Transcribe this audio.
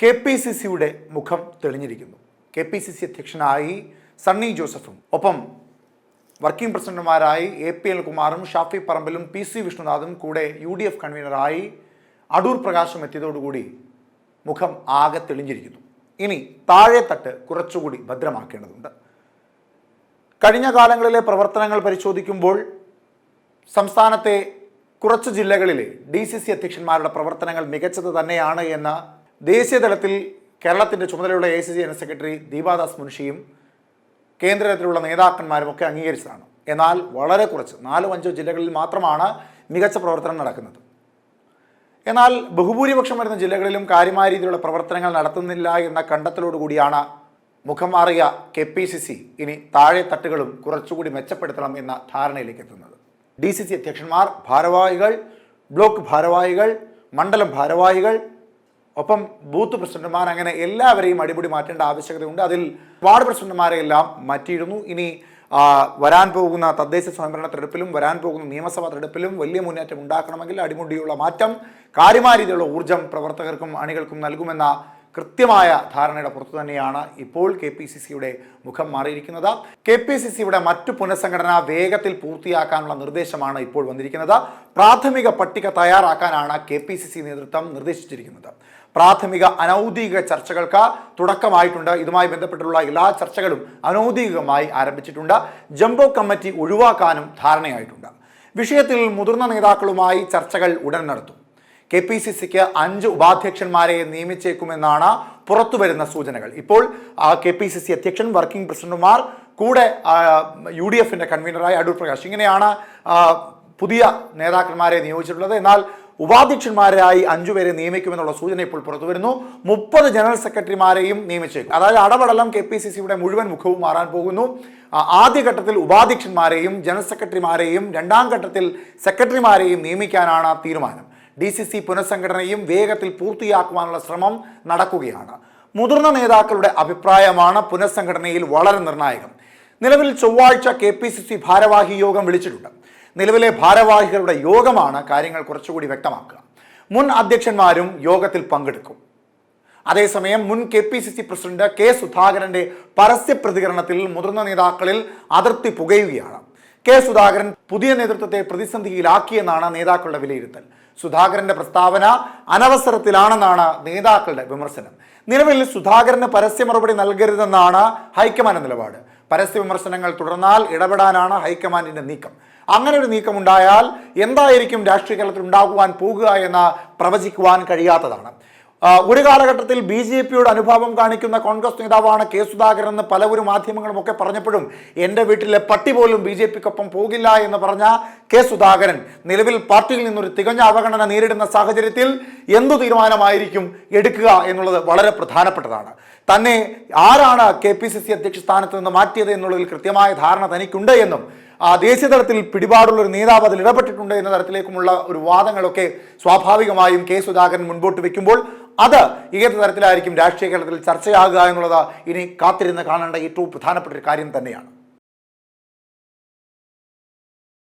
KPCCയുടെ മുഖം തെളിഞ്ഞിരിക്കുന്നു. KPCC അധ്യക്ഷനായി സണ്ണി ജോസഫും ഒപ്പം വർക്കിംഗ് പ്രസിഡന്റുമാരായി AP അനിൽകുമാറും ഷാഫി പറമ്പിലും PC വിഷ്ണുനാഥും കൂടെ UDF കൺവീനറായി അടൂർ പ്രകാശും എത്തിയതോടുകൂടി മുഖം ആകെ തെളിഞ്ഞിരിക്കുന്നു. ഇനി താഴെ തട്ട് കുറച്ചുകൂടി ഭദ്രമാക്കേണ്ടതുണ്ട്. കഴിഞ്ഞ കാലങ്ങളിലെ പ്രവർത്തനങ്ങൾ പരിശോധിക്കുമ്പോൾ സംസ്ഥാനത്തെ കുറച്ച് ജില്ലകളിലെ DCC അധ്യക്ഷന്മാരുടെ പ്രവർത്തനങ്ങൾ മികച്ചത് തന്നെയാണ് എന്ന് ദേശീയ തലത്തിൽ കേരളത്തിൻ്റെ ചുമതലയുള്ള AICC ജനറൽ സെക്രട്ടറി ദീപാദാസ് മുൻഷിയും കേന്ദ്ര തലത്തിലുള്ള നേതാക്കന്മാരും ഒക്കെ അംഗീകരിച്ചതാണ്. എന്നാൽ വളരെ കുറച്ച് 4-5 ജില്ലകളിൽ മാത്രമാണ് മികച്ച പ്രവർത്തനം നടക്കുന്നത്. എന്നാൽ ബഹുഭൂരിപക്ഷം വരുന്ന ജില്ലകളിലും കാര്യമായ രീതിയിലുള്ള പ്രവർത്തനങ്ങൾ നടത്തുന്നില്ല എന്ന കണ്ടെത്തലോടുകൂടിയാണ് മുഖം മാറിയ KPCC ഇനി താഴെ തട്ടുകളും കുറച്ചുകൂടി മെച്ചപ്പെടുത്തണം എന്ന ധാരണയിലേക്ക് എത്തുന്നത്. DCC അധ്യക്ഷന്മാർ, ഭാരവാഹികൾ, ബ്ലോക്ക് ഭാരവാഹികൾ, മണ്ഡലം ഭാരവാഹികൾ, ഒപ്പം ബൂത്ത് പ്രസിഡന്റുമാർ, അങ്ങനെ എല്ലാവരെയും അടിമുടി മാറ്റേണ്ട ആവശ്യകതയുണ്ട്. അതിൽ വാർഡ് പ്രസിഡന്റുമാരെയെല്ലാം മാറ്റിയിരുന്നു. ഇനി വരാൻ പോകുന്ന തദ്ദേശ സ്വയംഭരണ തെരഞ്ഞെടുപ്പിലും വരാൻ പോകുന്ന നിയമസഭാ തെരഞ്ഞെടുപ്പിലും വലിയ മുന്നേറ്റം ഉണ്ടാക്കണമെങ്കിൽ അടിമുടിയുള്ള മാറ്റം, കാര്യമായ രീതിയിലുള്ള ഊർജ്ജം പ്രവർത്തകർക്കും അണികൾക്കും നൽകുമെന്ന കൃത്യമായ ധാരണയുടെ പുറത്തു തന്നെയാണ് ഇപ്പോൾ KPCCയുടെ മുഖം മാറിയിരിക്കുന്നത്. KPCCയുടെ മറ്റു പുനഃസംഘടന വേഗത്തിൽ പൂർത്തിയാക്കാനുള്ള നിർദ്ദേശമാണ് ഇപ്പോൾ വന്നിരിക്കുന്നത്. പ്രാഥമിക പട്ടിക തയ്യാറാക്കാനാണ് KPCC നേതൃത്വം നിർദ്ദേശിച്ചിരിക്കുന്നത്. പ്രാഥമിക അനൗദ്യോഗിക ചർച്ചകൾക്ക് തുടക്കമായിട്ടുണ്ട്. ഇതുമായി ബന്ധപ്പെട്ടുള്ള എല്ലാ ചർച്ചകളും അനൗദ്യോഗികമായി ആരംഭിച്ചിട്ടുണ്ട്. ജംബോ കമ്മിറ്റി ഒഴിവാക്കാനും ധാരണയായിട്ടുണ്ട്. വിഷയത്തിൽ മുതിർന്ന നേതാക്കളുമായി ചർച്ചകൾ ഉടൻ നടത്തും. KPCCക്ക് 5 ഉപാധ്യക്ഷന്മാരെ നിയമിച്ചേക്കുമെന്നാണ് പുറത്തുവരുന്ന സൂചനകൾ. ഇപ്പോൾ KPCC അധ്യക്ഷൻ, വർക്കിംഗ് പ്രസിഡന്റുമാർ, കൂടെ UDFന്റെ കൺവീനറായ അടൂർ പ്രകാശ്, ഇങ്ങനെയാണ് പുതിയ നേതാക്കന്മാരെ നിയോഗിച്ചിട്ടുള്ളത്. എന്നാൽ ഉപാധ്യക്ഷന്മാരായി 5 പേരെ നിയമിക്കുമെന്നുള്ള സൂചന ഇപ്പോൾ പുറത്തു വരുന്നു. 30 ജനറൽ സെക്രട്ടറിമാരെയും നിയമിച്ചേക്കും. അതായത് അടപടലം KPCCയുടെ മുഴുവൻ മുഖവും മാറാൻ പോകുന്നു. ആദ്യഘട്ടത്തിൽ ഉപാധ്യക്ഷന്മാരെയും ജനറൽ സെക്രട്ടറിമാരെയും, രണ്ടാം ഘട്ടത്തിൽ സെക്രട്ടറിമാരെയും നിയമിക്കാനാണ് തീരുമാനം. DCC പുനഃസംഘടനയും വേഗത്തിൽ പൂർത്തിയാക്കുവാനുള്ള ശ്രമം നടക്കുകയാണ്. മുതിർന്ന നേതാക്കളുടെ അഭിപ്രായമാണ് പുനഃസംഘടനയിൽ വളരെ നിർണായകം. നിലവിൽ ചൊവ്വാഴ്ച KPCC ഭാരവാഹി യോഗം വിളിച്ചിട്ടുണ്ട്. നിലവിലെ ഭാരവാഹികളുടെ യോഗമാണ് കാര്യങ്ങൾ കുറച്ചുകൂടി വ്യക്തമാക്കുക. മുൻ അധ്യക്ഷന്മാരും യോഗത്തിൽ പങ്കെടുക്കും. അതേസമയം മുൻ KPCC പ്രസിഡന്റ് K സുധാകരന്റെ പരസ്യ പ്രതികരണത്തിൽ മുതിർന്ന നേതാക്കളിൽ അതൃപ്തി പുകയുകയാണ്. K സുധാകരൻ പുതിയ നേതൃത്വത്തെ പ്രതിസന്ധിയിലാക്കിയെന്നാണ് നേതാക്കളുടെ വിലയിരുത്തൽ. സുധാകരന്റെ പ്രസ്താവന അനവസരത്തിലാണെന്നാണ് നേതാക്കളുടെ വിമർശനം. നിലവിൽ സുധാകരന് പരസ്യ മറുപടി നൽകരുതെന്നാണ് ഹൈക്കമാൻഡ് നിലപാട്. പരസ്യ വിമർശനങ്ങൾ തുടർന്നാൽ ഇടപെടാനാണ് ഹൈക്കമാൻഡിന്റെ നീക്കം. അങ്ങനെ ഒരു നീക്കമുണ്ടായാൽ എന്തായിരിക്കും രാഷ്ട്രീയ കേരളത്തിൽ ഉണ്ടാകുവാൻ പോകുക എന്ന് പ്രവചിക്കുവാൻ കഴിയാത്തതാണ്. ഒരു കാലഘട്ടത്തിൽ BJPയോട് അനുഭാവം കാണിക്കുന്ന കോൺഗ്രസ് നേതാവാണ് K സുധാകരൻ എന്ന് പലവരും മാധ്യമങ്ങളും ഒക്കെ പറഞ്ഞപ്പോഴും എൻ്റെ വീട്ടിലെ പട്ടി പോലും BJPക്കൊപ്പം പോകില്ല എന്ന് പറഞ്ഞ K സുധാകരൻ നിലവിൽ പാർട്ടിയിൽ നിന്നൊരു തികഞ്ഞ അവഗണന നേരിടുന്ന സാഹചര്യത്തിൽ എന്തു തീരുമാനമായിരിക്കും എടുക്കുക എന്നുള്ളത് വളരെ പ്രധാനപ്പെട്ടതാണ്. തന്നെ ആരാണ് KPCC അധ്യക്ഷ സ്ഥാനത്ത് നിന്ന് മാറ്റിയത് എന്നുള്ളതിൽ കൃത്യമായ ധാരണ തനിക്കുണ്ട് എന്നും ദേശീയ തലത്തിൽ പിടിപാടുള്ള ഒരു നേതാവ് അതിൽ ഇടപെട്ടിട്ടുണ്ട് എന്ന തരത്തിലേക്കുമുള്ള ഒരു വാദങ്ങളൊക്കെ സ്വാഭാവികമായും K സുധാകരൻ മുൻപോട്ട് വെക്കുമ്പോൾ അത് ഏത് തരത്തിലായിരിക്കും രാഷ്ട്രീയ കേരളത്തിൽ ചർച്ചയാകുക എന്നുള്ളത് ഇനി കാത്തിരുന്ന് കാണേണ്ട ഏറ്റവും പ്രധാനപ്പെട്ട ഒരു കാര്യം തന്നെയാണ്.